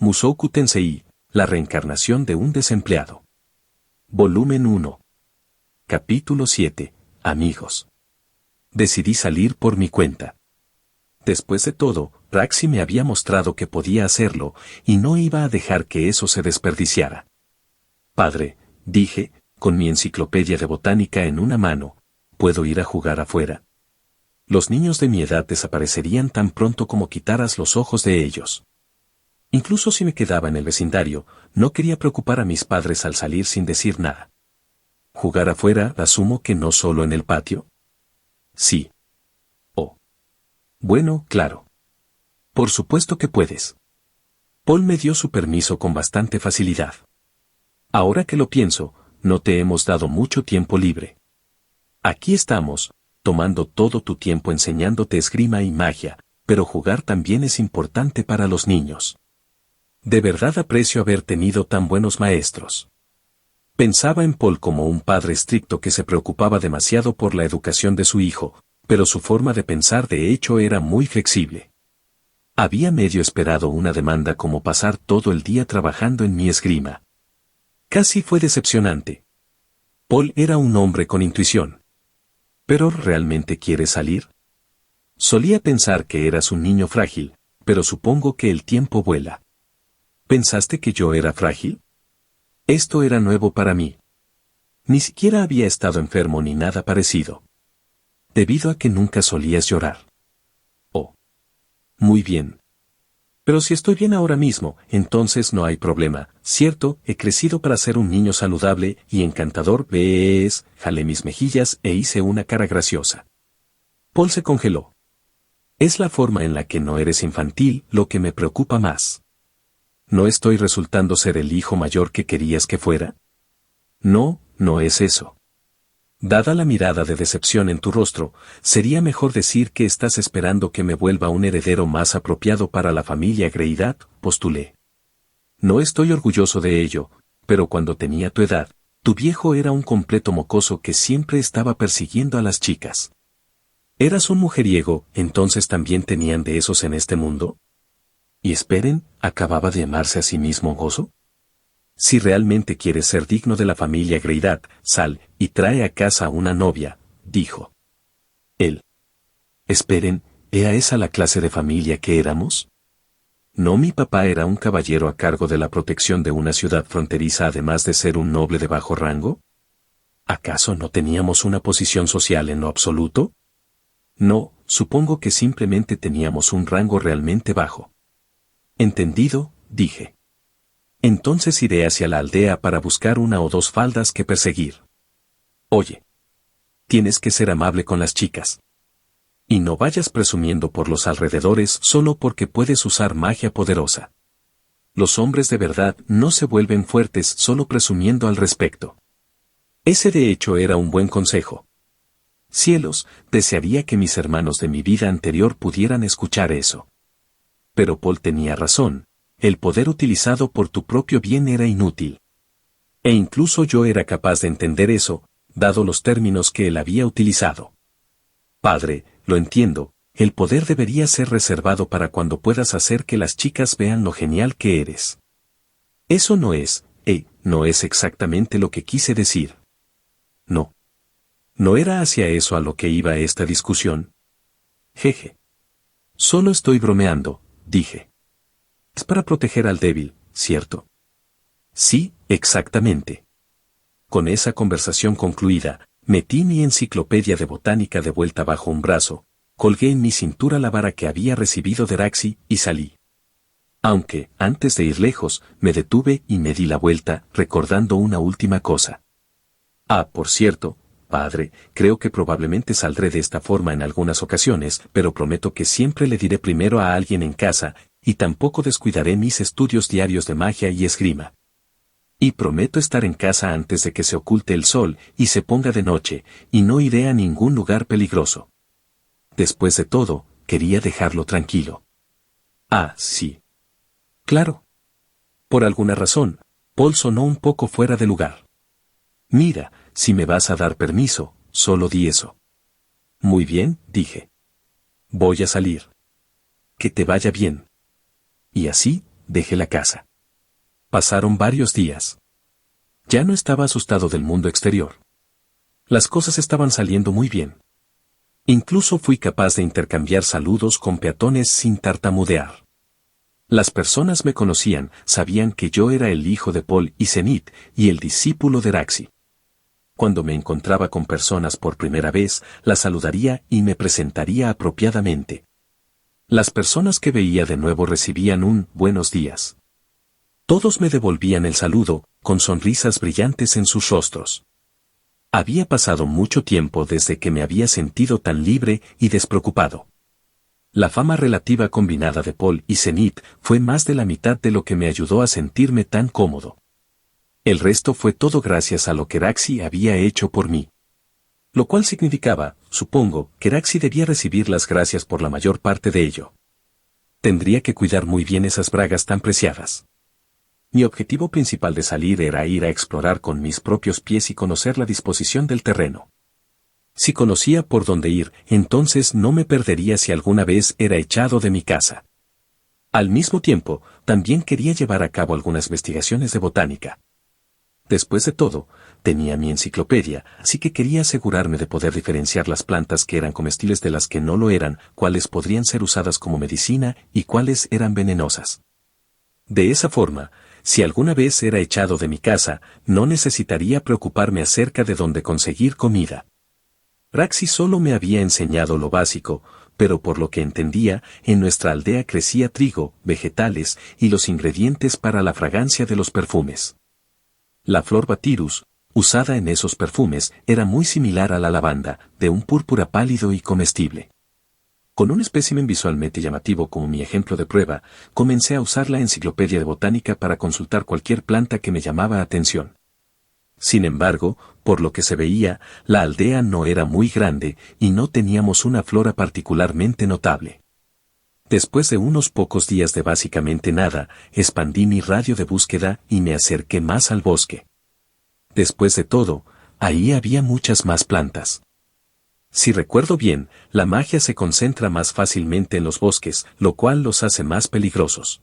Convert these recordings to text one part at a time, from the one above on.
Mushoku Tensei, la reencarnación de un desempleado. Volumen 1. Capítulo 7. Amigos. Decidí salir por mi cuenta. Después de todo, Raxi me había mostrado que podía hacerlo, y no iba a dejar que eso se desperdiciara. Padre, dije, con mi enciclopedia de botánica en una mano, ¿puedo ir a jugar afuera? Los niños de mi edad desaparecerían tan pronto como quitaras los ojos de ellos. Incluso si me quedaba en el vecindario, no quería preocupar a mis padres al salir sin decir nada. ¿Jugar afuera, asumo que no solo en el patio? Sí. Oh. Bueno, claro. Por supuesto que puedes. Paul me dio su permiso con bastante facilidad. Ahora que lo pienso, no te hemos dado mucho tiempo libre. Aquí estamos, tomando todo tu tiempo enseñándote esgrima y magia, pero jugar también es importante para los niños. De verdad aprecio haber tenido tan buenos maestros. Pensaba en Paul como un padre estricto que se preocupaba demasiado por la educación de su hijo, pero su forma de pensar de hecho era muy flexible. Había medio esperado una demanda como pasar todo el día trabajando en mi esgrima. Casi fue decepcionante. Paul era un hombre con intuición. ¿Pero realmente quieres salir? Solía pensar que eras un niño frágil, pero supongo que el tiempo vuela. ¿Pensaste que yo era frágil? Esto era nuevo para mí. Ni siquiera había estado enfermo ni nada parecido. Debido a que nunca solías llorar. Oh. Muy bien. Pero si estoy bien ahora mismo, entonces no hay problema, ¿cierto? He crecido para ser un niño saludable y encantador. ¿Ves? Jalé mis mejillas e hice una cara graciosa. Paul se congeló. Es la forma en la que no eres infantil lo que me preocupa más. ¿No estoy resultando ser el hijo mayor que querías que fuera? No, no es eso. Dada la mirada de decepción en tu rostro, sería mejor decir que estás esperando que me vuelva un heredero más apropiado para la familia Greidat, postulé. No estoy orgulloso de ello, pero cuando tenía tu edad, tu viejo era un completo mocoso que siempre estaba persiguiendo a las chicas. ¿Eras un mujeriego, entonces también tenían de esos en este mundo? Y esperen, ¿acababa de llamarse a sí mismo gozo? Si realmente quieres ser digno de la familia Greidat, sal y trae a casa a una novia, dijo. Él. Esperen, ¿era esa la clase de familia que éramos? ¿No mi papá era un caballero a cargo de la protección de una ciudad fronteriza además de ser un noble de bajo rango? ¿Acaso no teníamos una posición social en lo absoluto? No, supongo que simplemente teníamos un rango realmente bajo. Entendido, dije. Entonces iré hacia la aldea para buscar una o dos faldas que perseguir. Oye. Tienes que ser amable con las chicas. Y no vayas presumiendo por los alrededores solo porque puedes usar magia poderosa. Los hombres de verdad no se vuelven fuertes solo presumiendo al respecto. Ese de hecho era un buen consejo. Cielos, desearía que mis hermanos de mi vida anterior pudieran escuchar eso. Pero Paul tenía razón, el poder utilizado por tu propio bien era inútil. E incluso yo era capaz de entender eso, dado los términos que él había utilizado. Padre, lo entiendo, el poder debería ser reservado para cuando puedas hacer que las chicas vean lo genial que eres. Eso no es exactamente lo que quise decir. No. ¿No era hacia eso a lo que iba esta discusión? Jeje. Solo estoy bromeando, dije. Es para proteger al débil, ¿cierto? Sí, exactamente. Con esa conversación concluida, metí mi enciclopedia de botánica de vuelta bajo un brazo, colgué en mi cintura la vara que había recibido de Raxi y salí. Aunque, antes de ir lejos, me detuve y me di la vuelta, recordando una última cosa. Ah, por cierto, padre, creo que probablemente saldré de esta forma en algunas ocasiones, pero prometo que siempre le diré primero a alguien en casa, y tampoco descuidaré mis estudios diarios de magia y esgrima. Y prometo estar en casa antes de que se oculte el sol y se ponga de noche, y no iré a ningún lugar peligroso. Después de todo, quería dejarlo tranquilo. Ah, sí. Claro. Por alguna razón, Paul sonó un poco fuera de lugar. Mira, si me vas a dar permiso, solo di eso. Muy bien, dije. Voy a salir. Que te vaya bien. Y así, dejé la casa. Pasaron varios días. Ya no estaba asustado del mundo exterior. Las cosas estaban saliendo muy bien. Incluso fui capaz de intercambiar saludos con peatones sin tartamudear. Las personas me conocían, sabían que yo era el hijo de Paul y Zenith y el discípulo de Raxi. Cuando me encontraba con personas por primera vez, las saludaría y me presentaría apropiadamente. Las personas que veía de nuevo recibían un buenos días. Todos me devolvían el saludo, con sonrisas brillantes en sus rostros. Había pasado mucho tiempo desde que me había sentido tan libre y despreocupado. La fama relativa combinada de Paul y Zenith fue más de la mitad de lo que me ayudó a sentirme tan cómodo. El resto fue todo gracias a lo que Raxi había hecho por mí. Lo cual significaba, supongo, que Raxi debía recibir las gracias por la mayor parte de ello. Tendría que cuidar muy bien esas bragas tan preciadas. Mi objetivo principal de salir era ir a explorar con mis propios pies y conocer la disposición del terreno. Si conocía por dónde ir, entonces no me perdería si alguna vez era echado de mi casa. Al mismo tiempo, también quería llevar a cabo algunas investigaciones de botánica. Después de todo, tenía mi enciclopedia, así que quería asegurarme de poder diferenciar las plantas que eran comestibles de las que no lo eran, cuáles podrían ser usadas como medicina y cuáles eran venenosas. De esa forma, si alguna vez era echado de mi casa, no necesitaría preocuparme acerca de dónde conseguir comida. Raxi solo me había enseñado lo básico, pero por lo que entendía, en nuestra aldea crecía trigo, vegetales y los ingredientes para la fragancia de los perfumes. La flor Bathyrus, usada en esos perfumes, era muy similar a la lavanda, de un púrpura pálido y comestible. Con un espécimen visualmente llamativo como mi ejemplo de prueba, comencé a usar la enciclopedia de botánica para consultar cualquier planta que me llamaba atención. Sin embargo, por lo que se veía, la aldea no era muy grande y no teníamos una flora particularmente notable. Después de unos pocos días de básicamente nada, expandí mi radio de búsqueda y me acerqué más al bosque. Después de todo, ahí había muchas más plantas. Si recuerdo bien, la magia se concentra más fácilmente en los bosques, lo cual los hace más peligrosos.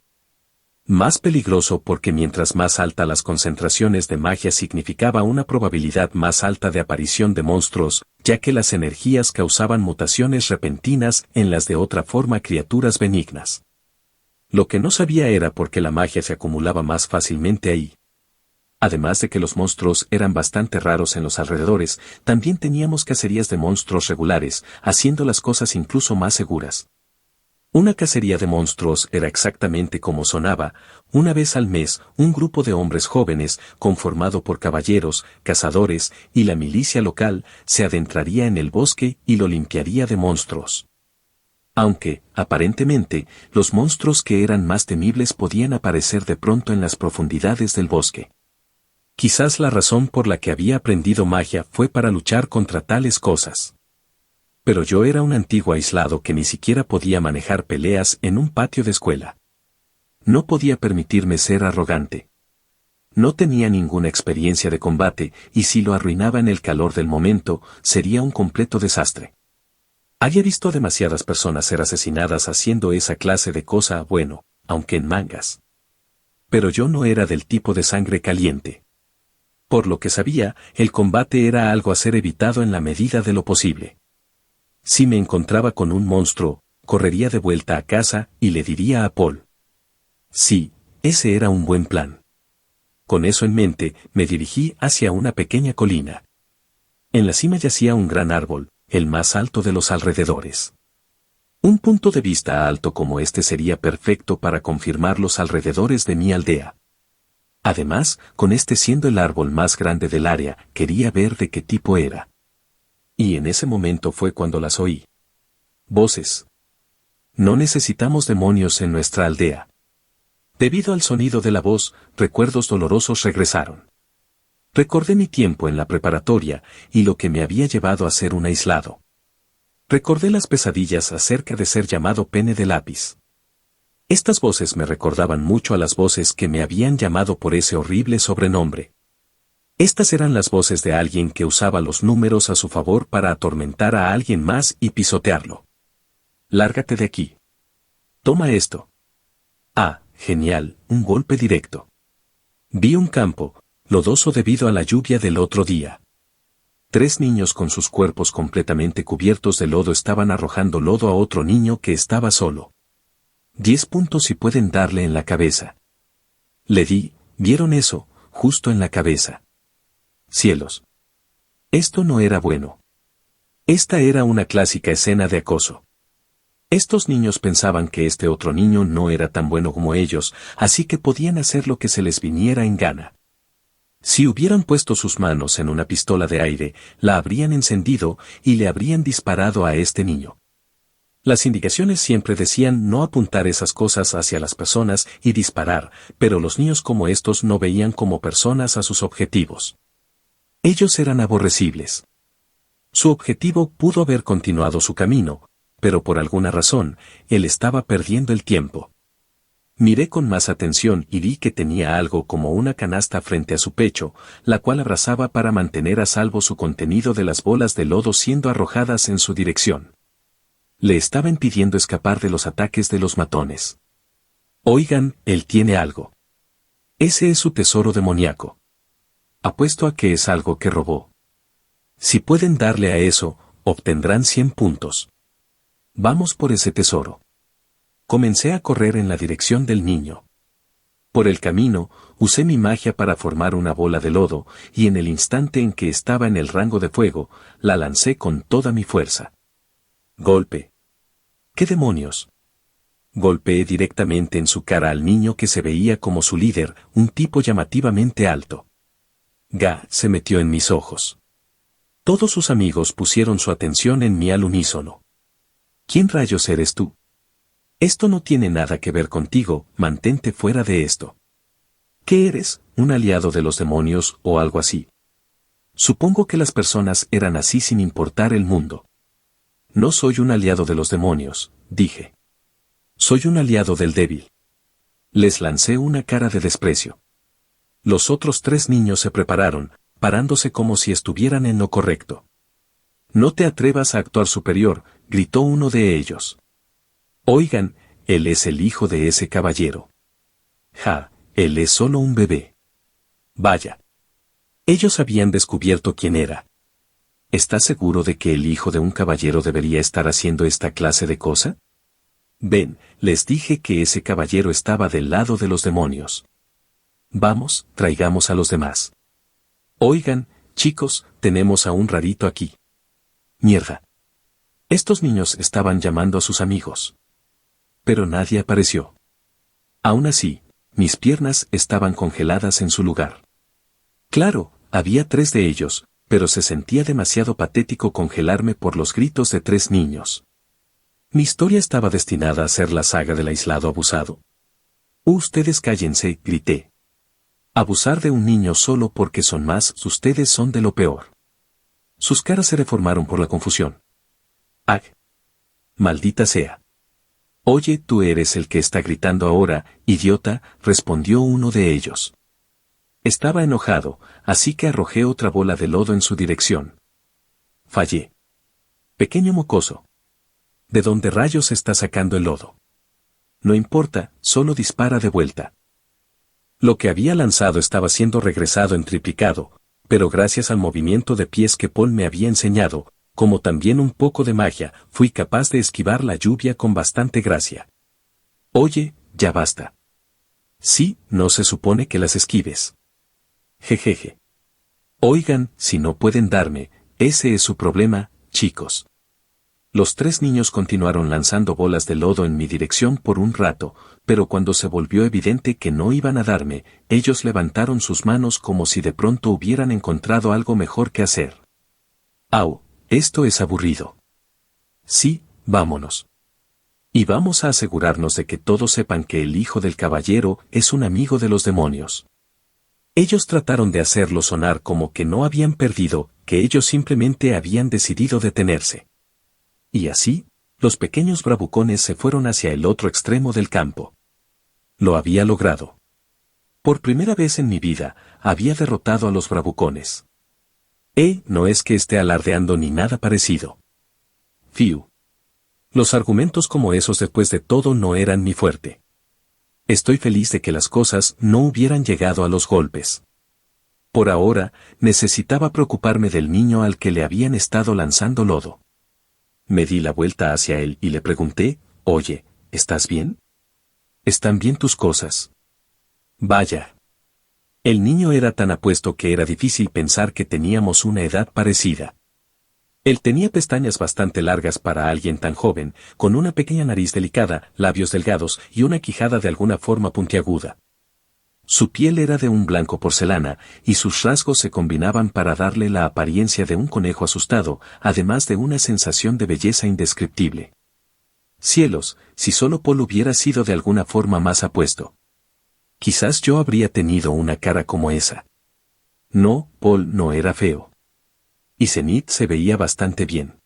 Más peligroso porque mientras más alta las concentraciones de magia significaba una probabilidad más alta de aparición de monstruos, ya que las energías causaban mutaciones repentinas en las de otra forma criaturas benignas. Lo que no sabía era por qué la magia se acumulaba más fácilmente ahí. Además de que los monstruos eran bastante raros en los alrededores, también teníamos cacerías de monstruos regulares, haciendo las cosas incluso más seguras. Una cacería de monstruos era exactamente como sonaba: una vez al mes, un grupo de hombres jóvenes, conformado por caballeros, cazadores y la milicia local, se adentraría en el bosque y lo limpiaría de monstruos. Aunque, aparentemente, los monstruos que eran más temibles podían aparecer de pronto en las profundidades del bosque. Quizás la razón por la que había aprendido magia fue para luchar contra tales cosas. Pero yo era un antiguo aislado que ni siquiera podía manejar peleas en un patio de escuela. No podía permitirme ser arrogante. No tenía ninguna experiencia de combate, y si lo arruinaba en el calor del momento, sería un completo desastre. Había visto demasiadas personas ser asesinadas haciendo esa clase de cosa, bueno, aunque en mangas. Pero yo no era del tipo de sangre caliente. Por lo que sabía, el combate era algo a ser evitado en la medida de lo posible. Si me encontraba con un monstruo, correría de vuelta a casa y le diría a Paul. Sí, ese era un buen plan. Con eso en mente, me dirigí hacia una pequeña colina. En la cima yacía un gran árbol, el más alto de los alrededores. Un punto de vista alto como este sería perfecto para confirmar los alrededores de mi aldea. Además, con este siendo el árbol más grande del área, quería ver de qué tipo era. Y en ese momento fue cuando las oí. Voces. No necesitamos demonios en nuestra aldea. Debido al sonido de la voz, recuerdos dolorosos regresaron. Recordé mi tiempo en la preparatoria y lo que me había llevado a ser un aislado. Recordé las pesadillas acerca de ser llamado pene de lápiz. Estas voces me recordaban mucho a las voces que me habían llamado por ese horrible sobrenombre. Estas eran las voces de alguien que usaba los números a su favor para atormentar a alguien más y pisotearlo. Lárgate de aquí. Toma esto. Ah, genial, un golpe directo. Vi un campo, lodoso debido a la lluvia del otro día. 3 niños con sus cuerpos completamente cubiertos de lodo estaban arrojando lodo a otro niño que estaba solo. 10 puntos y pueden darle en la cabeza. Le di, ¿vieron eso? Justo en la cabeza. Cielos. Esto no era bueno. Esta era una clásica escena de acoso. Estos niños pensaban que este otro niño no era tan bueno como ellos, así que podían hacer lo que se les viniera en gana. Si hubieran puesto sus manos en una pistola de aire, la habrían encendido y le habrían disparado a este niño. Las indicaciones siempre decían no apuntar esas cosas hacia las personas y disparar, pero los niños como estos no veían como personas a sus objetivos. Ellos eran aborrecibles. Su objetivo pudo haber continuado su camino, pero por alguna razón, él estaba perdiendo el tiempo. Miré con más atención y vi que tenía algo como una canasta frente a su pecho, la cual abrazaba para mantener a salvo su contenido de las bolas de lodo siendo arrojadas en su dirección. Le estaba impidiendo escapar de los ataques de los matones. Oigan, él tiene algo. Ese es su tesoro demoníaco. Apuesto a que es algo que robó. Si pueden darle a eso, obtendrán 100 puntos. Vamos por ese tesoro. Comencé a correr en la dirección del niño. Por el camino, usé mi magia para formar una bola de lodo, y en el instante en que estaba en el rango de fuego, la lancé con toda mi fuerza. Golpe. ¿Qué demonios? Golpeé directamente en su cara al niño que se veía como su líder, un tipo llamativamente alto. Se metió en mis ojos. Todos sus amigos pusieron su atención en mí al unísono. ¿Quién rayos eres tú? Esto no tiene nada que ver contigo, mantente fuera de esto. ¿Qué eres, un aliado de los demonios o algo así? Supongo que las personas eran así sin importar el mundo. No soy un aliado de los demonios, dije. Soy un aliado del débil. Les lancé una cara de desprecio. Los otros 3 niños se prepararon, parándose como si estuvieran en lo correcto. No te atrevas a actuar superior, gritó uno de ellos. Oigan, él es el hijo de ese caballero. Él es solo un bebé. Vaya. Ellos habían descubierto quién era. ¿Estás seguro de que el hijo de un caballero debería estar haciendo esta clase de cosa? Ven, les dije que ese caballero estaba del lado de los demonios. Vamos, traigamos a los demás. Oigan, chicos, tenemos a un rarito aquí. Mierda. Estos niños estaban llamando a sus amigos. Pero nadie apareció. Aún así, mis piernas estaban congeladas en su lugar. Claro, había 3 de ellos, pero se sentía demasiado patético congelarme por los gritos de 3 niños. Mi historia estaba destinada a ser la saga del aislado abusado. Ustedes cállense, grité. Abusar de un niño solo porque son más, ustedes son de lo peor. Sus caras se deformaron por la confusión. ¡Ah! Maldita sea. Oye, tú eres el que está gritando ahora, idiota, respondió uno de ellos. Estaba enojado, así que arrojé otra bola de lodo en su dirección. Fallé. Pequeño mocoso. ¿De dónde rayos está sacando el lodo? No importa, solo dispara de vuelta. Lo que había lanzado estaba siendo regresado en triplicado, pero gracias al movimiento de pies que Paul me había enseñado, como también un poco de magia, fui capaz de esquivar la lluvia con bastante gracia. Oye, ya basta. Sí, no se supone que las esquives. Jejeje. Oigan, si no pueden darme, ese es su problema, chicos. Los 3 niños continuaron lanzando bolas de lodo en mi dirección por un rato, pero cuando se volvió evidente que no iban a darme, ellos levantaron sus manos como si de pronto hubieran encontrado algo mejor que hacer. ¡Au! Esto es aburrido. Sí, vámonos. Y vamos a asegurarnos de que todos sepan que el hijo del caballero es un amigo de los demonios. Ellos trataron de hacerlo sonar como que no habían perdido, que ellos simplemente habían decidido detenerse. Y así, los pequeños bravucones se fueron hacia el otro extremo del campo. Lo había logrado. Por primera vez en mi vida, había derrotado a los bravucones. No es que esté alardeando ni nada parecido. Fiu. Los argumentos como esos después de todo no eran mi fuerte. Estoy feliz de que las cosas no hubieran llegado a los golpes. Por ahora, necesitaba preocuparme del niño al que le habían estado lanzando lodo. Me di la vuelta hacia él y le pregunté, «Oye, ¿estás bien? ¿Están bien tus cosas?» Vaya. El niño era tan apuesto que era difícil pensar que teníamos una edad parecida. Él tenía pestañas bastante largas para alguien tan joven, con una pequeña nariz delicada, labios delgados y una quijada de alguna forma puntiaguda. Su piel era de un blanco porcelana, y sus rasgos se combinaban para darle la apariencia de un conejo asustado, además de una sensación de belleza indescriptible. Cielos, si solo Paul hubiera sido de alguna forma más apuesto. Quizás yo habría tenido una cara como esa. No, Paul no era feo. Y Zenith se veía bastante bien.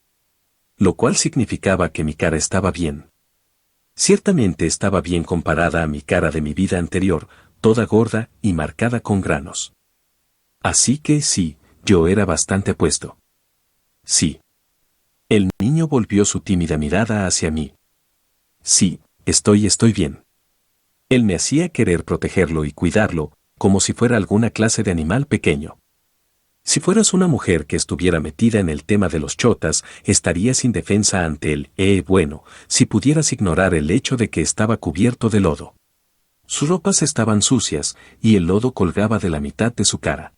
Lo cual significaba que mi cara estaba bien. Ciertamente estaba bien comparada a mi cara de mi vida anterior, toda gorda y marcada con granos. Así que sí, yo era bastante apuesto. Sí. El niño volvió su tímida mirada hacia mí. Sí, estoy bien. Él me hacía querer protegerlo y cuidarlo, como si fuera alguna clase de animal pequeño. Si fueras una mujer que estuviera metida en el tema de los chotas, estarías indefensa ante él. Bueno, si pudieras ignorar el hecho de que estaba cubierto de lodo. Sus ropas estaban sucias, y el lodo colgaba de la mitad de su cara.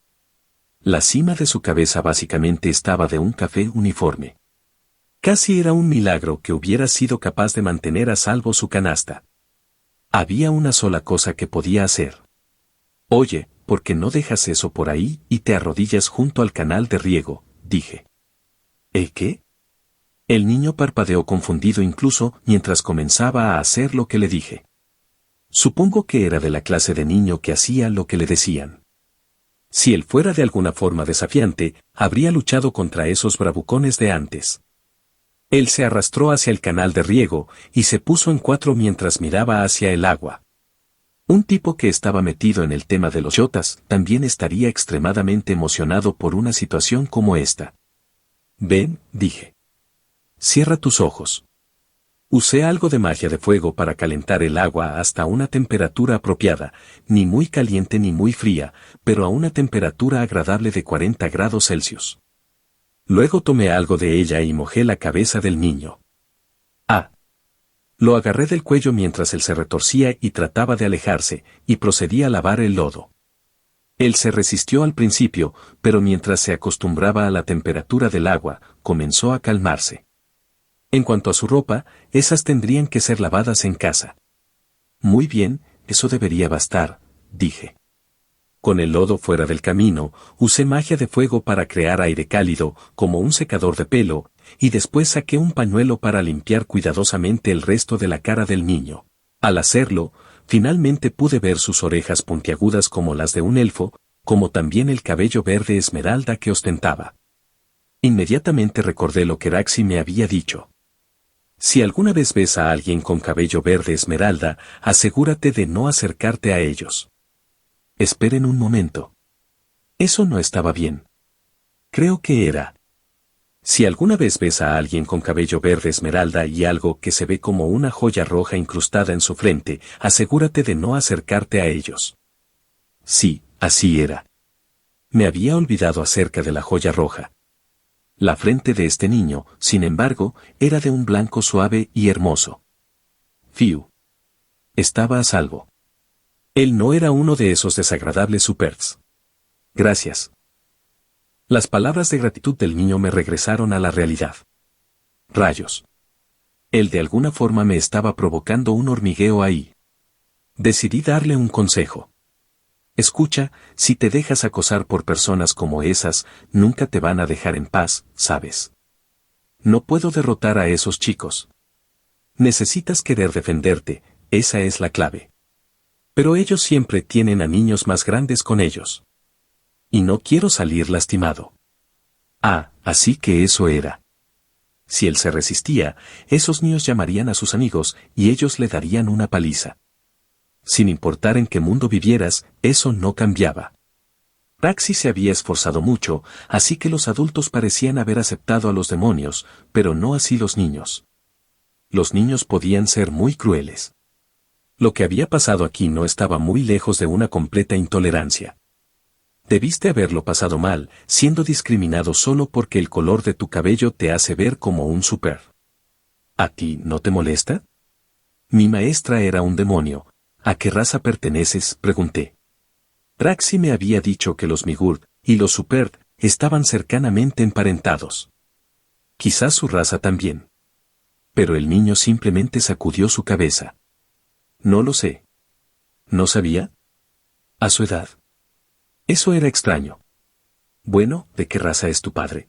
La cima de su cabeza básicamente estaba de un café uniforme. Casi era un milagro que hubiera sido capaz de mantener a salvo su canasta. Había una sola cosa que podía hacer. Oye, ¿por qué no dejas eso por ahí y te arrodillas junto al canal de riego?, dije. ¿El qué? El niño parpadeó confundido incluso mientras comenzaba a hacer lo que le dije. Supongo que era de la clase de niño que hacía lo que le decían. Si él fuera de alguna forma desafiante, habría luchado contra esos bravucones de antes. Él se arrastró hacia el canal de riego y se puso en cuatro mientras miraba hacia el agua. Un tipo que estaba metido en el tema de los yotas también estaría extremadamente emocionado por una situación como esta. Ven, dije. Cierra tus ojos. Usé algo de magia de fuego para calentar el agua hasta una temperatura apropiada, ni muy caliente ni muy fría, pero a una temperatura agradable de 40 grados Celsius. Luego tomé algo de ella y mojé la cabeza del niño. Lo agarré del cuello mientras él se retorcía y trataba de alejarse, y procedí a lavar el lodo. Él se resistió al principio, pero mientras se acostumbraba a la temperatura del agua, comenzó a calmarse. En cuanto a su ropa, esas tendrían que ser lavadas en casa. Muy bien, eso debería bastar, dije. Con el lodo fuera del camino, usé magia de fuego para crear aire cálido, como un secador de pelo, y después saqué un pañuelo para limpiar cuidadosamente el resto de la cara del niño. Al hacerlo, finalmente pude ver sus orejas puntiagudas como las de un elfo, como también el cabello verde esmeralda que ostentaba. Inmediatamente recordé lo que Raxi me había dicho. Si alguna vez ves a alguien con cabello verde esmeralda, asegúrate de no acercarte a ellos. Esperen un momento. Eso no estaba bien. Creo que era. Si alguna vez ves a alguien con cabello verde esmeralda y algo que se ve como una joya roja incrustada en su frente, asegúrate de no acercarte a ellos. Sí, así era. Me había olvidado acerca de la joya roja. La frente de este niño, sin embargo, era de un blanco suave y hermoso. Fiu. Estaba a salvo. Él no era uno de esos desagradables supers. Gracias. Las palabras de gratitud del niño me regresaron a la realidad. Rayos. Él de alguna forma me estaba provocando un hormigueo ahí. Decidí darle un consejo. Escucha, si te dejas acosar por personas como esas, nunca te van a dejar en paz, ¿sabes? No puedo derrotar a esos chicos. Necesitas querer defenderte, esa es la clave. Pero ellos siempre tienen a niños más grandes con ellos. Y no quiero salir lastimado. Así que eso era. Si él se resistía, esos niños llamarían a sus amigos y ellos le darían una paliza. Sin importar en qué mundo vivieras, eso no cambiaba. Raxi se había esforzado mucho, así que los adultos parecían haber aceptado a los demonios, pero no así los niños. Los niños podían ser muy crueles. Lo que había pasado aquí no estaba muy lejos de una completa intolerancia. Debiste haberlo pasado mal, siendo discriminado solo porque el color de tu cabello te hace ver como un super. ¿A ti no te molesta? Mi maestra era un demonio. ¿A qué raza perteneces?, pregunté. Traxi me había dicho que los Migurd y los Superd estaban cercanamente emparentados. Quizás su raza también. Pero el niño simplemente sacudió su cabeza. No lo sé. ¿No sabía? A su edad. Eso era extraño. Bueno, ¿de qué raza es tu padre?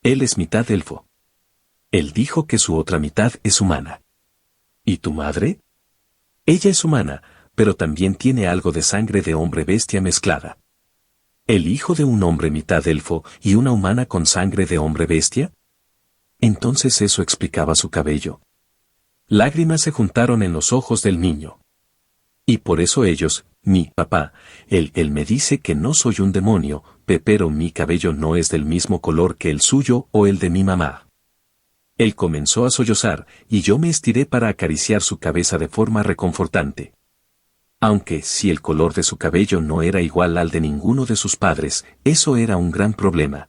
Él es mitad elfo. Él dijo que su otra mitad es humana. ¿Y tu madre? Ella es humana, pero también tiene algo de sangre de hombre bestia mezclada. ¿El hijo de un hombre mitad elfo y una humana con sangre de hombre bestia? Entonces eso explicaba su cabello. Lágrimas se juntaron en los ojos del niño. Y por eso ellos, mi papá, él me dice que no soy un demonio, pero mi cabello no es del mismo color que el suyo o el de mi mamá. Él comenzó a sollozar, y yo me estiré para acariciar su cabeza de forma reconfortante. Aunque, si el color de su cabello no era igual al de ninguno de sus padres, eso era un gran problema.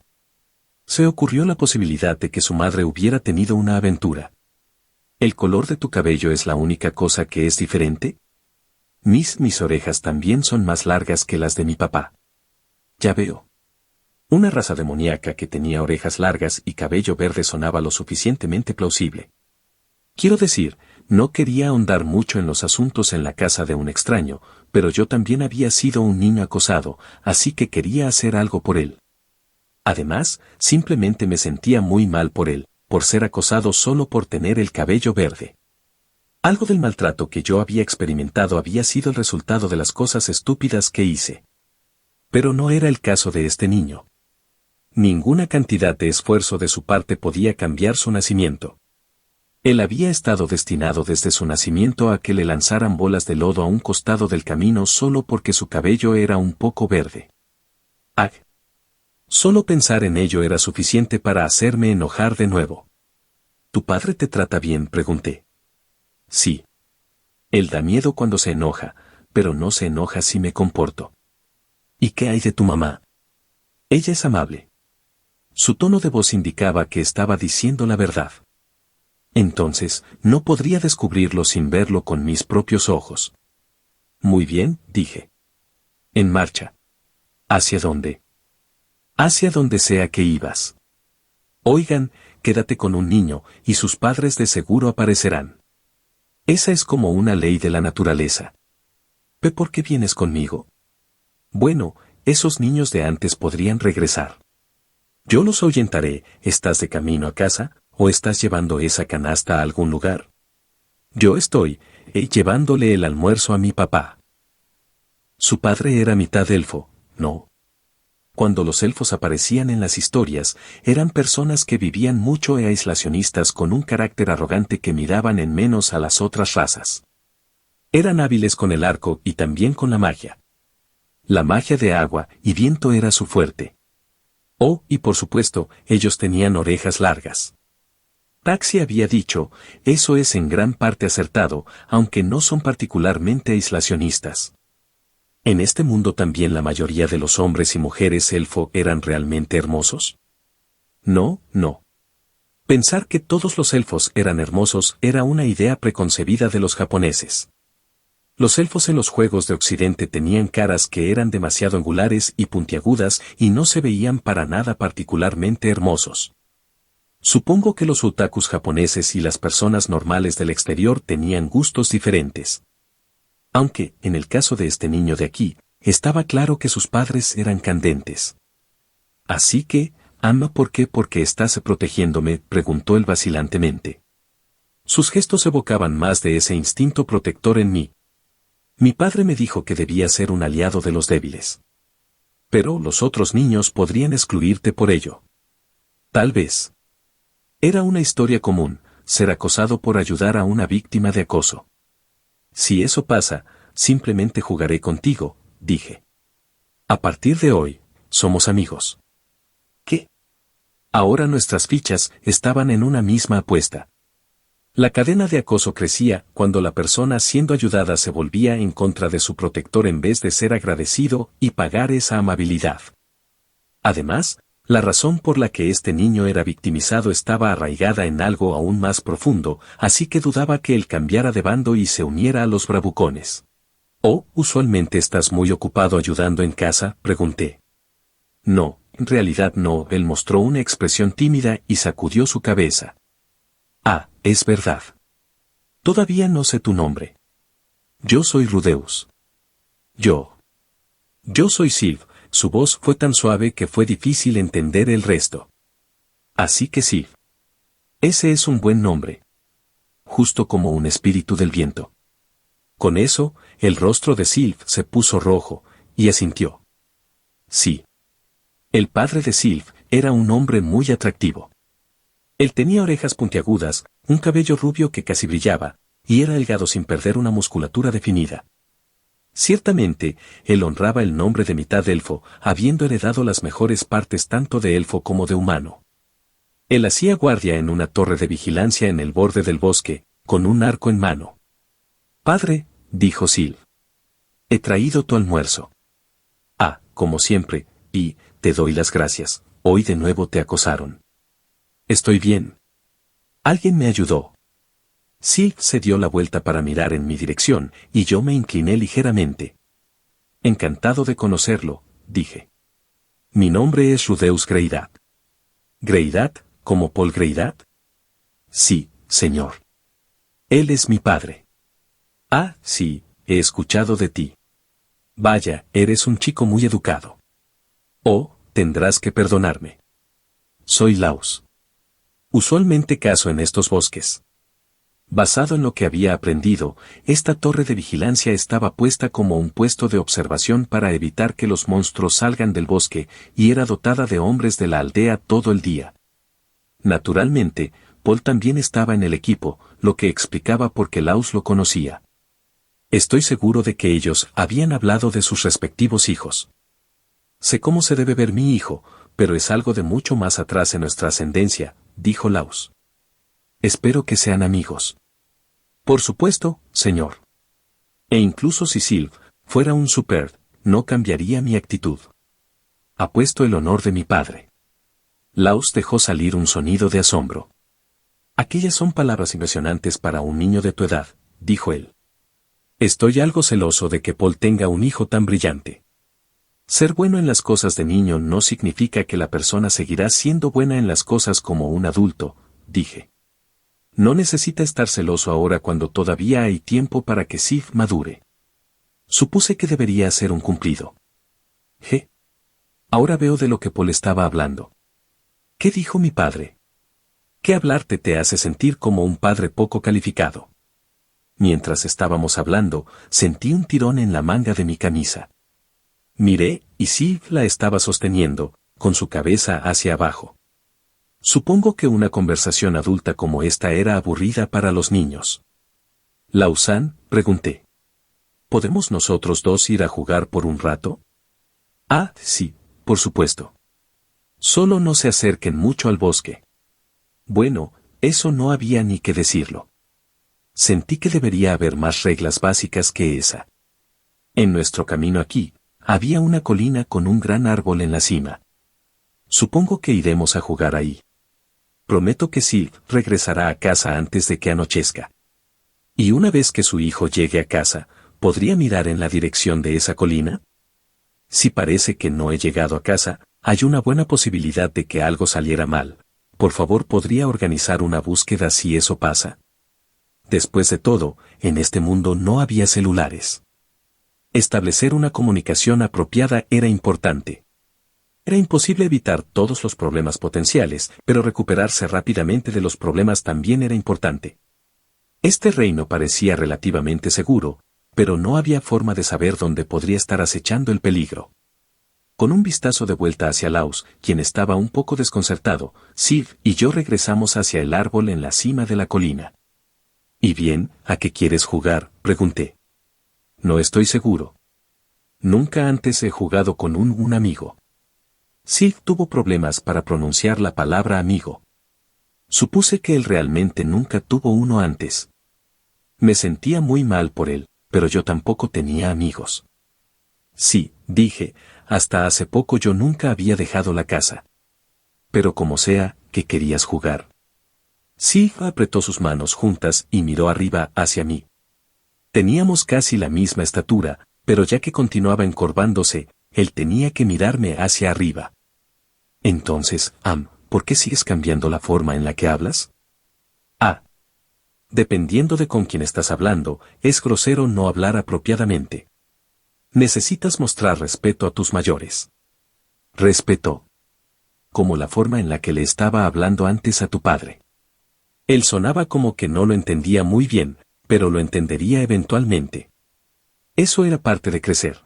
Se ocurrió la posibilidad de que su madre hubiera tenido una aventura. ¿El color de tu cabello es la única cosa que es diferente? Mis orejas también son más largas que las de mi papá. Ya veo. Una raza demoníaca que tenía orejas largas y cabello verde sonaba lo suficientemente plausible. Quiero decir, no quería ahondar mucho en los asuntos en la casa de un extraño, pero yo también había sido un niño acosado, así que quería hacer algo por él. Además, simplemente me sentía muy mal por él, por ser acosado solo por tener el cabello verde. Algo del maltrato que yo había experimentado había sido el resultado de las cosas estúpidas que hice. Pero no era el caso de este niño. Ninguna cantidad de esfuerzo de su parte podía cambiar su nacimiento. Él había estado destinado desde su nacimiento a que le lanzaran bolas de lodo a un costado del camino solo porque su cabello era un poco verde. ¡Ah! Solo pensar en ello era suficiente para hacerme enojar de nuevo. ¿Tu padre te trata bien?, pregunté. Sí. Él da miedo cuando se enoja, pero no se enoja si me comporto. ¿Y qué hay de tu mamá? Ella es amable. Su tono de voz indicaba que estaba diciendo la verdad. Entonces, no podría descubrirlo sin verlo con mis propios ojos. Muy bien, dije. En marcha. ¿Hacia dónde? Hacia donde sea que ibas. Oigan, quédate con un niño, y sus padres de seguro aparecerán. Esa es como una ley de la naturaleza. ¿Por qué vienes conmigo? Bueno, esos niños de antes podrían regresar. Yo los ahuyentaré. ¿Estás de camino a casa, o estás llevando esa canasta a algún lugar? Yo estoy llevándole el almuerzo a mi papá. Su padre era mitad elfo, ¿no? Cuando los elfos aparecían en las historias, eran personas que vivían mucho e aislacionistas con un carácter arrogante que miraban en menos a las otras razas. Eran hábiles con el arco y también con la magia. La magia de agua y viento era su fuerte. Oh, y por supuesto, ellos tenían orejas largas. Taxi había dicho, eso es en gran parte acertado, aunque no son particularmente aislacionistas. ¿En este mundo también la mayoría de los hombres y mujeres elfo eran realmente hermosos? No. Pensar que todos los elfos eran hermosos era una idea preconcebida de los japoneses. Los elfos en los juegos de Occidente tenían caras que eran demasiado angulares y puntiagudas y no se veían para nada particularmente hermosos. Supongo que los otakus japoneses y las personas normales del exterior tenían gustos diferentes. Aunque, en el caso de este niño de aquí, estaba claro que sus padres eran candentes. Así que, ama, ¿por qué estás protegiéndome?, preguntó él vacilantemente. Sus gestos evocaban más de ese instinto protector en mí. Mi padre me dijo que debía ser un aliado de los débiles. Pero los otros niños podrían excluirte por ello. Tal vez. Era una historia común, ser acosado por ayudar a una víctima de acoso. Si eso pasa, simplemente jugaré contigo, dije. A partir de hoy, somos amigos. ¿Qué? Ahora nuestras fichas estaban en una misma apuesta. La cadena de acoso crecía cuando la persona siendo ayudada se volvía en contra de su protector en vez de ser agradecido y pagar esa amabilidad. Además, la razón por la que este niño era victimizado estaba arraigada en algo aún más profundo, así que dudaba que él cambiara de bando y se uniera a los bravucones. «¿Oh, usualmente estás muy ocupado ayudando en casa?», pregunté. «No, en realidad no», él mostró una expresión tímida y sacudió su cabeza. «Ah, es verdad. Todavía no sé tu nombre». «Yo soy Rudeus». «Yo soy Sylph». Su voz fue tan suave que fue difícil entender el resto. «Así que Sylph. Ese es un buen nombre. Justo como un espíritu del viento». Con eso, el rostro de Sylph se puso rojo, y asintió. Sí. El padre de Sylph era un hombre muy atractivo. Él tenía orejas puntiagudas, un cabello rubio que casi brillaba, y era delgado sin perder una musculatura definida. Ciertamente, él honraba el nombre de mitad elfo, habiendo heredado las mejores partes tanto de elfo como de humano. Él hacía guardia en una torre de vigilancia en el borde del bosque, con un arco en mano. «Padre», dijo Sylph, «he traído tu almuerzo». «Ah, como siempre, y te doy las gracias, hoy de nuevo te acosaron». «Estoy bien. Alguien me ayudó». Sylph se dio la vuelta para mirar en mi dirección, y yo me incliné ligeramente. «Encantado de conocerlo», dije. «Mi nombre es Rudeus Greydat». «¿Greydat, como Paul Greydat?» «Sí, señor. Él es mi padre». «Ah, sí, he escuchado de ti. Vaya, eres un chico muy educado». «Oh, tendrás que perdonarme. Soy Laus. Usualmente cazo en estos bosques». Basado en lo que había aprendido, esta torre de vigilancia estaba puesta como un puesto de observación para evitar que los monstruos salgan del bosque, y era dotada de hombres de la aldea todo el día. Naturalmente, Paul también estaba en el equipo, lo que explicaba por qué Laus lo conocía. Estoy seguro de que ellos habían hablado de sus respectivos hijos. «Sé cómo se debe ver mi hijo, pero es algo de mucho más atrás en nuestra ascendencia», dijo Laus. «Espero que sean amigos». «Por supuesto, señor. E incluso si Sylph fuera un super, no cambiaría mi actitud. Apuesto el honor de mi padre». Laus dejó salir un sonido de asombro. «Aquellas son palabras impresionantes para un niño de tu edad», dijo él. «Estoy algo celoso de que Paul tenga un hijo tan brillante». Ser bueno en las cosas de niño no significa que la persona seguirá siendo buena en las cosas como un adulto, dije. No necesita estar celoso ahora cuando todavía hay tiempo para que Sylph madure. Supuse que debería ser un cumplido. Ahora veo de lo que Paul estaba hablando. ¿Qué dijo mi padre? ¿Qué hablarte te hace sentir como un padre poco calificado? Mientras estábamos hablando, sentí un tirón en la manga de mi camisa. Miré, y Sylph la estaba sosteniendo, con su cabeza hacia abajo. Supongo que una conversación adulta como esta era aburrida para los niños. «Lausanne», pregunté. «¿Podemos nosotros dos ir a jugar por un rato?» «Ah, sí, por supuesto. Solo no se acerquen mucho al bosque». Bueno, eso no había ni que decirlo. Sentí que debería haber más reglas básicas que esa. En nuestro camino aquí, había una colina con un gran árbol en la cima. Supongo que iremos a jugar ahí. Prometo que Sylph regresará a casa antes de que anochezca. Y una vez que su hijo llegue a casa, ¿podría mirar en la dirección de esa colina? Si parece que no he llegado a casa, hay una buena posibilidad de que algo saliera mal. Por favor, ¿podría organizar una búsqueda si eso pasa? Después de todo, en este mundo no había celulares. Establecer una comunicación apropiada era importante. Era imposible evitar todos los problemas potenciales, pero recuperarse rápidamente de los problemas también era importante. Este reino parecía relativamente seguro, pero no había forma de saber dónde podría estar acechando el peligro. Con un vistazo de vuelta hacia Laus, quien estaba un poco desconcertado, Sylph y yo regresamos hacia el árbol en la cima de la colina. «¿Y bien, a qué quieres jugar?», pregunté. «No estoy seguro. Nunca antes he jugado con un amigo». Sylph tuvo problemas para pronunciar la palabra amigo. Supuse que él realmente nunca tuvo uno antes. Me sentía muy mal por él, pero yo tampoco tenía amigos. Sí, dije, hasta hace poco yo nunca había dejado la casa. Pero como sea, ¿qué querías jugar? Sylph apretó sus manos juntas y miró arriba hacia mí. Teníamos casi la misma estatura, pero ya que continuaba encorvándose, él tenía que mirarme hacia arriba. Entonces, ¿por qué sigues cambiando la forma en la que hablas? Ah. Dependiendo de con quién estás hablando, es grosero no hablar apropiadamente. Necesitas mostrar respeto a tus mayores. Respeto. Como la forma en la que le estaba hablando antes a tu padre. Él sonaba como que no lo entendía muy bien, pero lo entendería eventualmente. Eso era parte de crecer.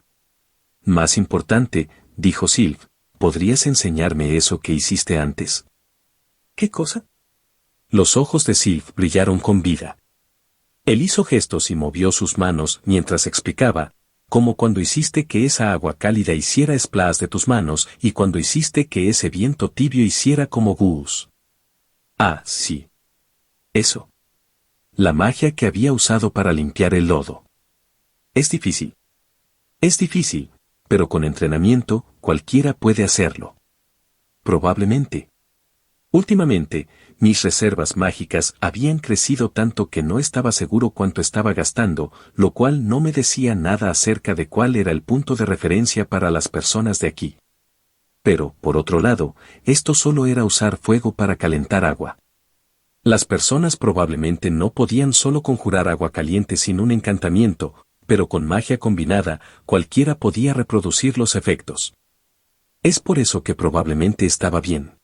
Más importante, dijo Sylph, ¿podrías enseñarme eso que hiciste antes? ¿Qué cosa? Los ojos de Sylph brillaron con vida. Él hizo gestos y movió sus manos mientras explicaba, como cuando hiciste que esa agua cálida hiciera splash de tus manos y cuando hiciste que ese viento tibio hiciera como gus. Ah, sí. Eso. La magia que había usado para limpiar el lodo. Es difícil. Es difícil, pero con entrenamiento, cualquiera puede hacerlo. Probablemente. Últimamente, mis reservas mágicas habían crecido tanto que no estaba seguro cuánto estaba gastando, lo cual no me decía nada acerca de cuál era el punto de referencia para las personas de aquí. Pero, por otro lado, esto solo era usar fuego para calentar agua. Las personas probablemente no podían solo conjurar agua caliente sin un encantamiento, pero con magia combinada, cualquiera podía reproducir los efectos. Es por eso que probablemente estaba bien.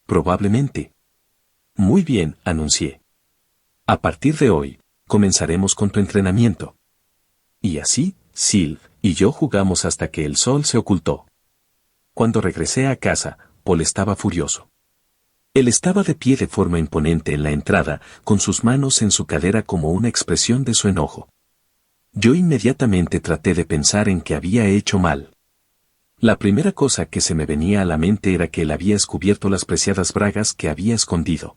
Probablemente. Muy bien, anuncié. A partir de hoy, comenzaremos con tu entrenamiento. Y así, Sylph y yo jugamos hasta que el sol se ocultó. Cuando regresé a casa, Paul estaba furioso. Él estaba de pie de forma imponente en la entrada, con sus manos en su cadera como una expresión de su enojo. Yo inmediatamente traté de pensar en que había hecho mal. La primera cosa que se me venía a la mente era que él había descubierto las preciadas bragas que había escondido.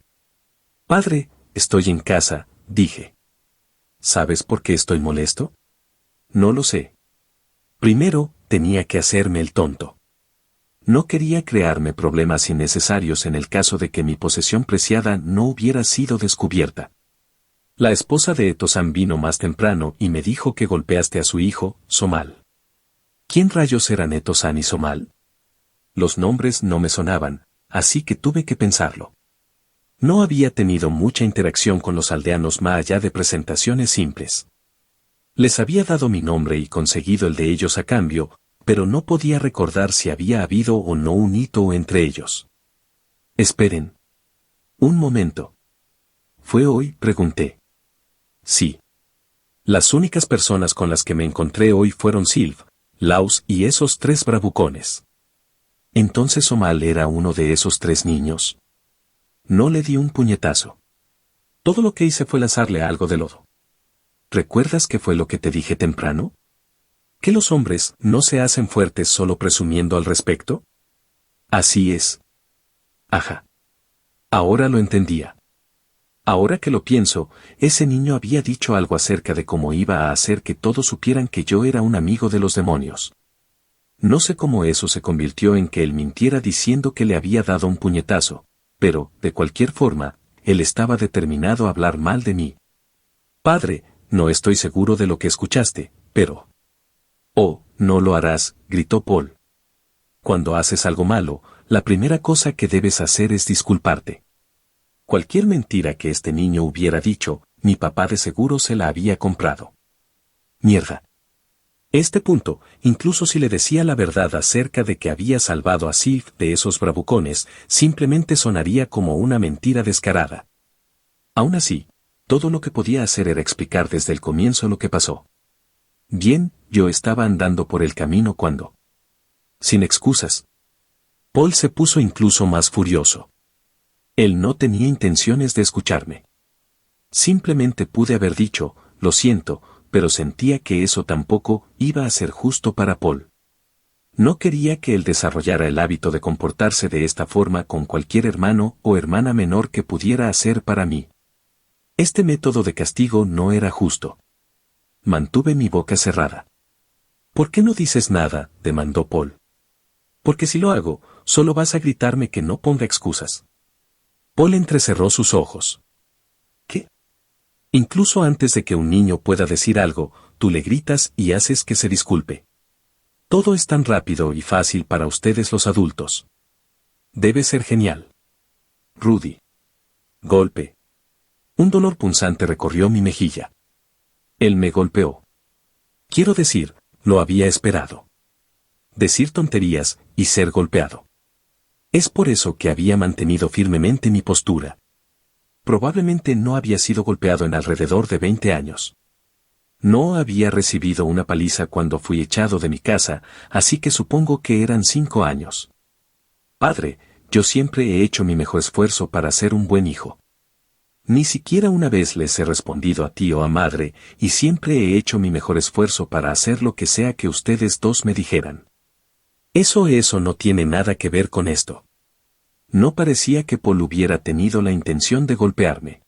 Padre, estoy en casa, dije. ¿Sabes por qué estoy molesto? No lo sé. Primero, tenía que hacerme el tonto. No quería crearme problemas innecesarios en el caso de que mi posesión preciada no hubiera sido descubierta. La esposa de Etosan vino más temprano y me dijo que golpeaste a su hijo, Somal. ¿Quién rayos eran Etosan y Somal? Los nombres no me sonaban, así que tuve que pensarlo. No había tenido mucha interacción con los aldeanos más allá de presentaciones simples. Les había dado mi nombre y conseguido el de ellos a cambio, pero no podía recordar si había habido o no un hito entre ellos. Esperen. Un momento. ¿Fue hoy? Pregunté. Sí. Las únicas personas con las que me encontré hoy fueron Sylph, Laus y esos 3 bravucones. ¿Entonces Somal era uno de esos 3 niños? No le di un puñetazo. Todo lo que hice fue lanzarle algo de lodo. ¿Recuerdas qué fue lo que te dije temprano? ¿Que los hombres no se hacen fuertes solo presumiendo al respecto? Así es. Ajá. Ahora lo entendía. Ahora que lo pienso, ese niño había dicho algo acerca de cómo iba a hacer que todos supieran que yo era un amigo de los demonios. No sé cómo eso se convirtió en que él mintiera diciendo que le había dado un puñetazo, pero, de cualquier forma, él estaba determinado a hablar mal de mí. Padre, no estoy seguro de lo que escuchaste, pero... Oh, no lo harás, gritó Paul. Cuando haces algo malo, la primera cosa que debes hacer es disculparte. Cualquier mentira que este niño hubiera dicho, mi papá de seguro se la había comprado. Mierda. Este punto, incluso si le decía la verdad acerca de que había salvado a Sylph de esos bravucones, simplemente sonaría como una mentira descarada. Aún así, todo lo que podía hacer era explicar desde el comienzo lo que pasó. Bien, yo estaba andando por el camino cuando... Sin excusas. Paul se puso incluso más furioso. Él no tenía intenciones de escucharme. Simplemente pude haber dicho, lo siento, pero sentía que eso tampoco iba a ser justo para Paul. No quería que él desarrollara el hábito de comportarse de esta forma con cualquier hermano o hermana menor que pudiera hacer para mí. Este método de castigo no era justo. Mantuve mi boca cerrada. ¿Por qué no dices nada?, demandó Paul. Porque si lo hago, solo vas a gritarme que no ponga excusas. Paul entrecerró sus ojos. ¿Qué? Incluso antes de que un niño pueda decir algo, tú le gritas y haces que se disculpe. Todo es tan rápido y fácil para ustedes los adultos. Debe ser genial. Rudy. Golpe. Un dolor punzante recorrió mi mejilla. Él me golpeó. Quiero decir, lo había esperado. Decir tonterías y ser golpeado. Es por eso que había mantenido firmemente mi postura. Probablemente no había sido golpeado en alrededor de 20 años. No había recibido una paliza cuando fui echado de mi casa, así que supongo que eran 5 años. Padre, yo siempre he hecho mi mejor esfuerzo para ser un buen hijo. Ni siquiera una vez les he respondido a ti o a madre, y siempre he hecho mi mejor esfuerzo para hacer lo que sea que ustedes dos me dijeran. Eso no tiene nada que ver con esto. No parecía que Paul hubiera tenido la intención de golpearme.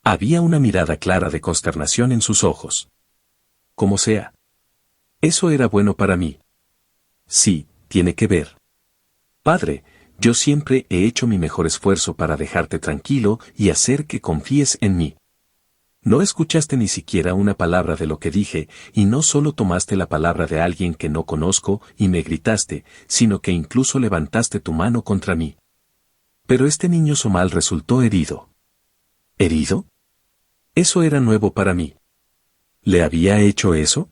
Había una mirada clara de consternación en sus ojos. Como sea. Eso era bueno para mí. Sí, tiene que ver. Padre, yo siempre he hecho mi mejor esfuerzo para dejarte tranquilo y hacer que confíes en mí. No escuchaste ni siquiera una palabra de lo que dije, y no solo tomaste la palabra de alguien que no conozco y me gritaste, sino que incluso levantaste tu mano contra mí. Pero este niño Somal resultó herido. ¿Herido? Eso era nuevo para mí. ¿Le había hecho eso?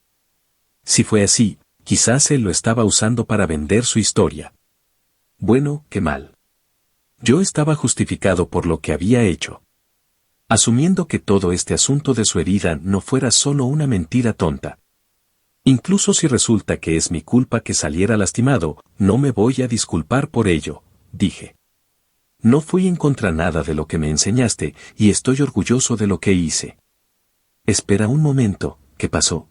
Si fue así, quizás él lo estaba usando para vender su historia. Bueno, qué mal. Yo estaba justificado por lo que había hecho. Asumiendo que todo este asunto de su herida no fuera solo una mentira tonta. Incluso si resulta que es mi culpa que saliera lastimado, no me voy a disculpar por ello, dije. No fui en contra nada de lo que me enseñaste, y estoy orgulloso de lo que hice. Espera un momento, ¿qué pasó?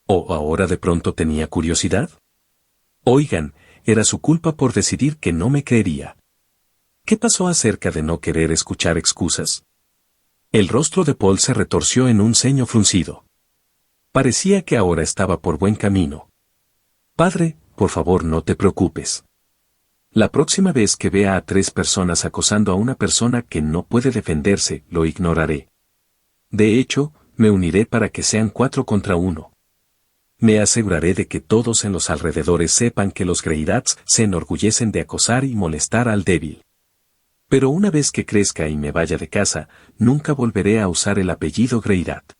¿O ahora de pronto tenía curiosidad? Oigan, era su culpa por decidir que no me creería. ¿Qué pasó acerca de no querer escuchar excusas? El rostro de Paul se retorció en un ceño fruncido. Parecía que ahora estaba por buen camino. Padre, por favor no te preocupes. La próxima vez que vea a 3 personas acosando a una persona que no puede defenderse, lo ignoraré. De hecho, me uniré para que sean 4 contra 1. Me aseguraré de que todos en los alrededores sepan que los Greyrats se enorgullecen de acosar y molestar al débil. Pero una vez que crezca y me vaya de casa, nunca volveré a usar el apellido Greyrat.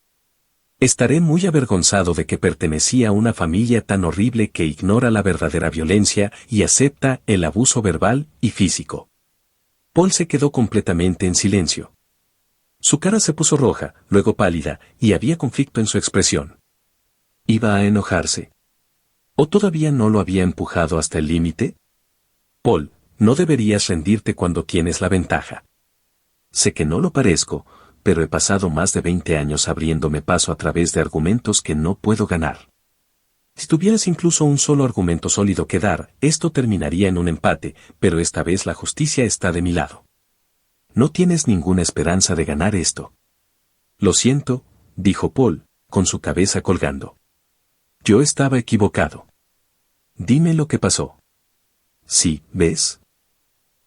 Estaré muy avergonzado de que pertenecía a una familia tan horrible que ignora la verdadera violencia y acepta el abuso verbal y físico. Paul se quedó completamente en silencio. Su cara se puso roja, luego pálida, y había conflicto en su expresión. ¿Iba a enojarse? ¿O todavía no lo había empujado hasta el límite? Paul, no deberías rendirte cuando tienes la ventaja. Sé que no lo parezco, pero he pasado más de 20 años abriéndome paso a través de argumentos que no puedo ganar. Si tuvieras incluso un solo argumento sólido que dar, esto terminaría en un empate, pero esta vez la justicia está de mi lado. No tienes ninguna esperanza de ganar esto. Lo siento, dijo Paul, con su cabeza colgando. Yo estaba equivocado. Dime lo que pasó. Sí, ¿ves?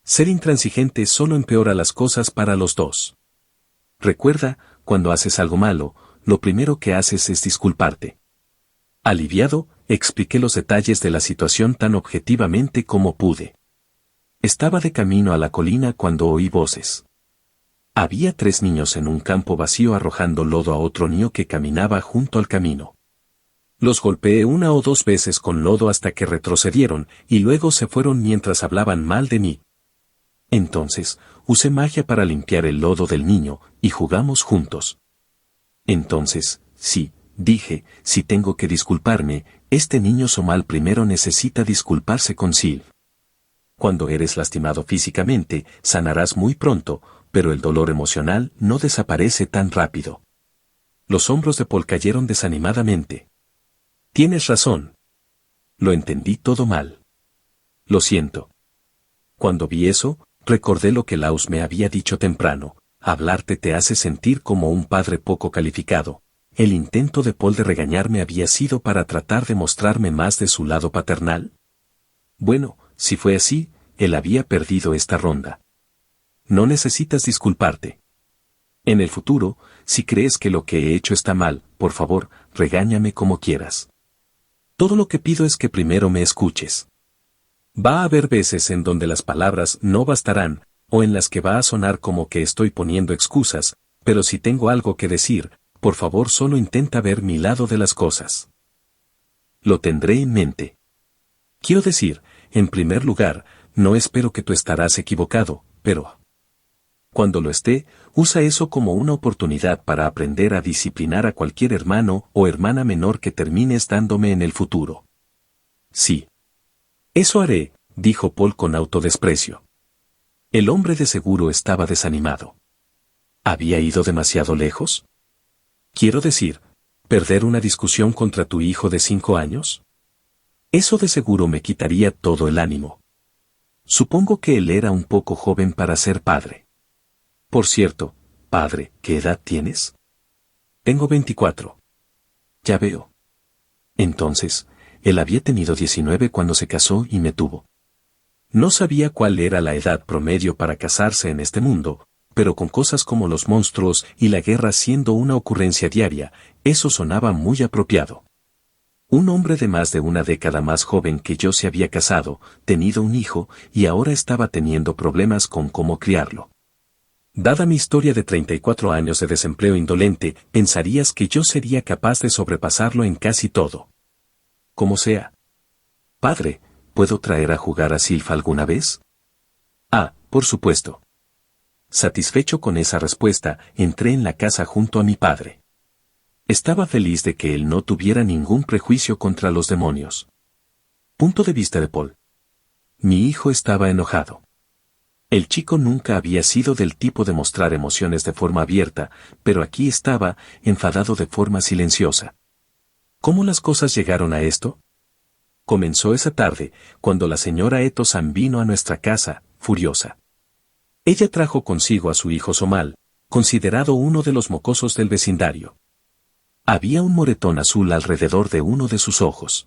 Ser intransigente solo empeora las cosas para los dos. Recuerda, cuando haces algo malo, lo primero que haces es disculparte. Aliviado, expliqué los detalles de la situación tan objetivamente como pude. Estaba de camino a la colina cuando oí voces. Había 3 niños en un campo vacío arrojando lodo a otro niño que caminaba junto al camino. Los golpeé 1 o 2 veces con lodo hasta que retrocedieron, y luego se fueron mientras hablaban mal de mí. Entonces, usé magia para limpiar el lodo del niño, y jugamos juntos. Entonces, sí, dije, si tengo que disculparme, este niño Somal primero necesita disculparse con Sil. Cuando eres lastimado físicamente, sanarás muy pronto, pero el dolor emocional no desaparece tan rápido. Los hombros de Paul cayeron desanimadamente. Tienes razón. Lo entendí todo mal. Lo siento. Cuando vi eso, recordé lo que Laus me había dicho temprano. Hablarte te hace sentir como un padre poco calificado. ¿El intento de Paul de regañarme había sido para tratar de mostrarme más de su lado paternal? Bueno, si fue así, él había perdido esta ronda. No necesitas disculparte. En el futuro, si crees que lo que he hecho está mal, por favor, regáñame como quieras. Todo lo que pido es que primero me escuches. Va a haber veces en donde las palabras no bastarán, o en las que va a sonar como que estoy poniendo excusas, pero si tengo algo que decir, por favor solo intenta ver mi lado de las cosas. Lo tendré en mente. Quiero decir, en primer lugar, no espero que tú estarás equivocado, pero cuando lo esté, usa eso como una oportunidad para aprender a disciplinar a cualquier hermano o hermana menor que termines dándome en el futuro. Sí. Eso haré, dijo Paul con autodesprecio. El hombre de seguro estaba desanimado. ¿Había ido demasiado lejos? Quiero decir, ¿perder una discusión contra tu hijo de 5 años? Eso de seguro me quitaría todo el ánimo. Supongo que él era un poco joven para ser padre. Por cierto, padre, ¿qué edad tienes? Tengo 24. Ya veo. Entonces, él había tenido 19 cuando se casó y me tuvo. No sabía cuál era la edad promedio para casarse en este mundo, pero con cosas como los monstruos y la guerra siendo una ocurrencia diaria, eso sonaba muy apropiado. Un hombre de más de una década más joven que yo se había casado, tenido un hijo, y ahora estaba teniendo problemas con cómo criarlo. Dada mi historia de 34 años de desempleo indolente, pensarías que yo sería capaz de sobrepasarlo en casi todo. Como sea. Padre, ¿puedo traer a jugar a Silfa alguna vez? Ah, por supuesto. Satisfecho con esa respuesta, entré en la casa junto a mi padre. Estaba feliz de que él no tuviera ningún prejuicio contra los demonios. Punto de vista de Paul. Mi hijo estaba enojado. El chico nunca había sido del tipo de mostrar emociones de forma abierta, pero aquí estaba, enfadado de forma silenciosa. ¿Cómo las cosas llegaron a esto? Comenzó esa tarde, cuando la señora Eto-san vino a nuestra casa, furiosa. Ella trajo consigo a su hijo Somal, considerado uno de los mocosos del vecindario. Había un moretón azul alrededor de uno de sus ojos.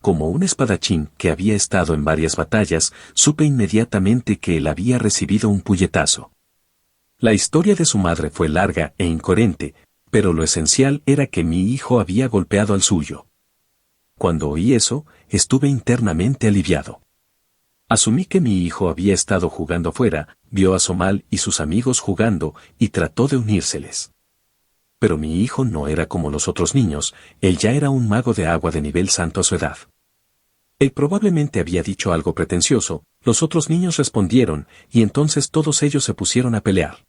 Como un espadachín que había estado en varias batallas, supe inmediatamente que él había recibido un puñetazo. La historia de su madre fue larga e incoherente, pero lo esencial era que mi hijo había golpeado al suyo. Cuando oí eso, estuve internamente aliviado. Asumí que mi hijo había estado jugando afuera, vio a Somal y sus amigos jugando, y trató de unírseles. Pero mi hijo no era como los otros niños, él ya era un mago de agua de nivel santo a su edad. Él probablemente había dicho algo pretencioso, los otros niños respondieron, y entonces todos ellos se pusieron a pelear.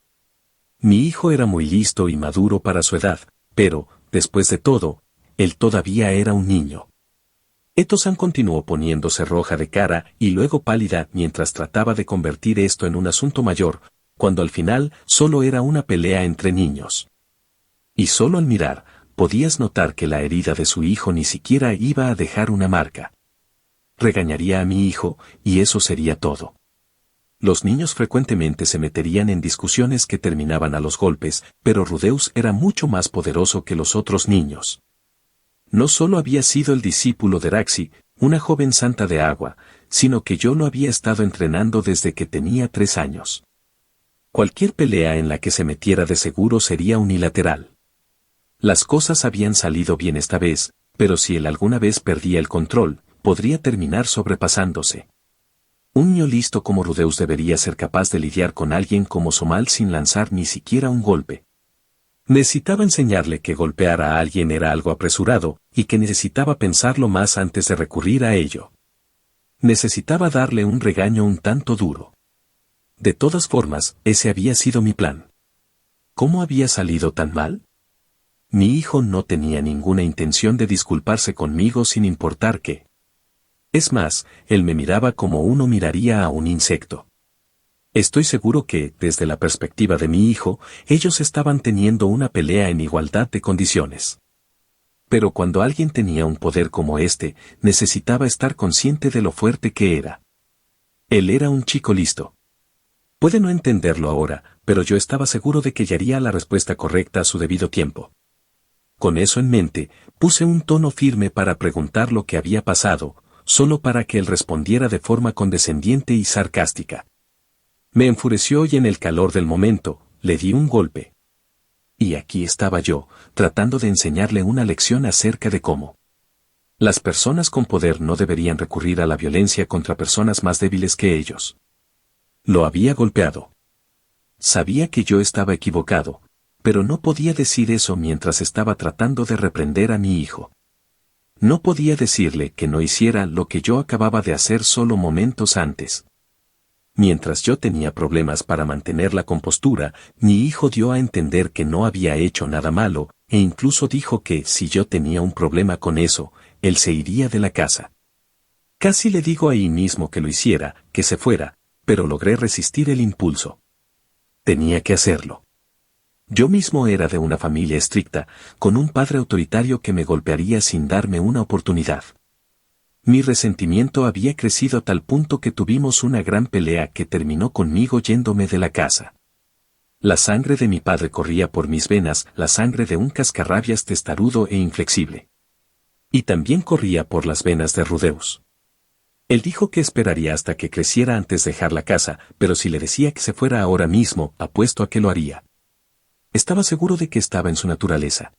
Mi hijo era muy listo y maduro para su edad, pero, después de todo, él todavía era un niño. Eto-san continuó poniéndose roja de cara y luego pálida mientras trataba de convertir esto en un asunto mayor, cuando al final solo era una pelea entre niños. Y solo al mirar, podías notar que la herida de su hijo ni siquiera iba a dejar una marca. Regañaría a mi hijo, y eso sería todo. Los niños frecuentemente se meterían en discusiones que terminaban a los golpes, pero Rudeus era mucho más poderoso que los otros niños. No solo había sido el discípulo de Raxi, una joven santa de agua, sino que yo lo había estado entrenando desde que tenía 3 años. Cualquier pelea en la que se metiera de seguro sería unilateral. Las cosas habían salido bien esta vez, pero si él alguna vez perdía el control, podría terminar sobrepasándose. Un niño listo como Rudeus debería ser capaz de lidiar con alguien como Somal sin lanzar ni siquiera un golpe. Necesitaba enseñarle que golpear a alguien era algo apresurado, y que necesitaba pensarlo más antes de recurrir a ello. Necesitaba darle un regaño un tanto duro. De todas formas, ese había sido mi plan. ¿Cómo había salido tan mal? Mi hijo no tenía ninguna intención de disculparse conmigo sin importar qué. Es más, él me miraba como uno miraría a un insecto. Estoy seguro que, desde la perspectiva de mi hijo, ellos estaban teniendo una pelea en igualdad de condiciones. Pero cuando alguien tenía un poder como este, necesitaba estar consciente de lo fuerte que era. Él era un chico listo. Puede no entenderlo ahora, pero yo estaba seguro de que hallaría la respuesta correcta a su debido tiempo. Con eso en mente, puse un tono firme para preguntar lo que había pasado, solo para que él respondiera de forma condescendiente y sarcástica. Me enfureció y en el calor del momento, le di un golpe. Y aquí estaba yo, tratando de enseñarle una lección acerca de cómo las personas con poder no deberían recurrir a la violencia contra personas más débiles que ellos. Lo había golpeado. Sabía que yo estaba equivocado, pero no podía decir eso mientras estaba tratando de reprender a mi hijo. No podía decirle que no hiciera lo que yo acababa de hacer solo momentos antes. Mientras yo tenía problemas para mantener la compostura, mi hijo dio a entender que no había hecho nada malo, e incluso dijo que si yo tenía un problema con eso, él se iría de la casa. Casi le digo ahí mismo que lo hiciera, que se fuera, pero logré resistir el impulso. Tenía que hacerlo. Yo mismo era de una familia estricta, con un padre autoritario que me golpearía sin darme una oportunidad. Mi resentimiento había crecido a tal punto que tuvimos una gran pelea que terminó conmigo yéndome de la casa. La sangre de mi padre corría por mis venas, la sangre de un cascarrabias testarudo e inflexible. Y también corría por las venas de Rudeus. Él dijo que esperaría hasta que creciera antes de dejar la casa, pero si le decía que se fuera ahora mismo, apuesto a que lo haría. Estaba seguro de que estaba en su naturaleza.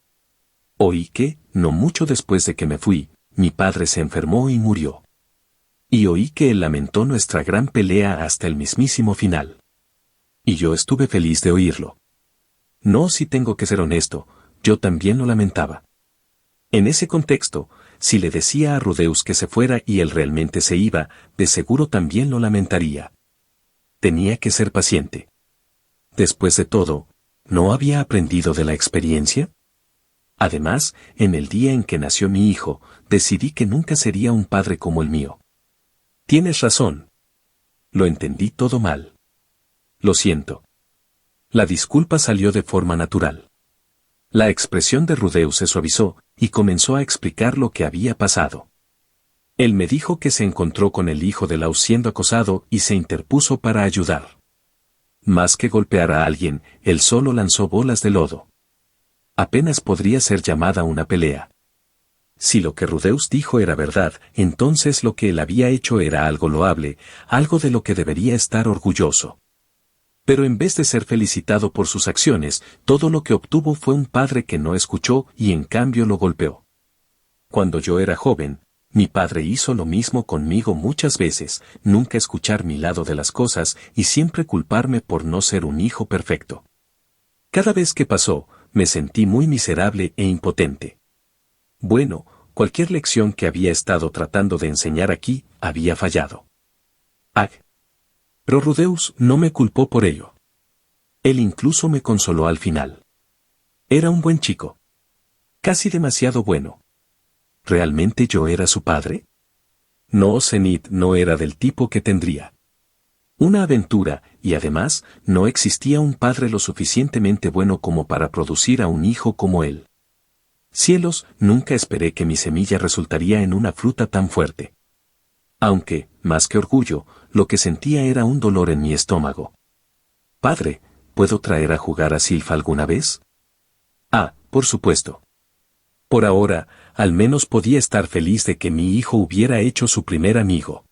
Oí que, no mucho después de que me fui, mi padre se enfermó y murió. Y oí que él lamentó nuestra gran pelea hasta el mismísimo final. Y yo estuve feliz de oírlo. No, si tengo que ser honesto, yo también lo lamentaba. En ese contexto, si le decía a Rudeus que se fuera y él realmente se iba, de seguro también lo lamentaría. Tenía que ser paciente. Después de todo, ¿no había aprendido de la experiencia? Además, en el día en que nació mi hijo, decidí que nunca sería un padre como el mío. Tienes razón. Lo entendí todo mal. Lo siento. La disculpa salió de forma natural. La expresión de Rudeus se suavizó, y comenzó a explicar lo que había pasado. Él me dijo que se encontró con el hijo de Lau siendo acosado y se interpuso para ayudar. Más que golpear a alguien, él solo lanzó bolas de lodo. Apenas podría ser llamada una pelea. Si lo que Rudeus dijo era verdad, entonces lo que él había hecho era algo loable, algo de lo que debería estar orgulloso. Pero en vez de ser felicitado por sus acciones, todo lo que obtuvo fue un padre que no escuchó y en cambio lo golpeó. Cuando yo era joven, mi padre hizo lo mismo conmigo muchas veces, nunca escuchar mi lado de las cosas y siempre culparme por no ser un hijo perfecto. Cada vez que pasó, me sentí muy miserable e impotente. Bueno, cualquier lección que había estado tratando de enseñar aquí, había fallado. Pero Rudeus no me culpó por ello. Él incluso me consoló al final. Era un buen chico. Casi demasiado bueno. ¿Realmente yo era su padre? No, Zenith no era del tipo que tendría una aventura, y además, no existía un padre lo suficientemente bueno como para producir a un hijo como él. Cielos, nunca esperé que mi semilla resultaría en una fruta tan fuerte. Aunque, más que orgullo, lo que sentía era un dolor en mi estómago. Padre, ¿puedo traer a jugar a Silph alguna vez? Por supuesto. Por ahora, al menos podía estar feliz de que mi hijo hubiera hecho su primer amigo.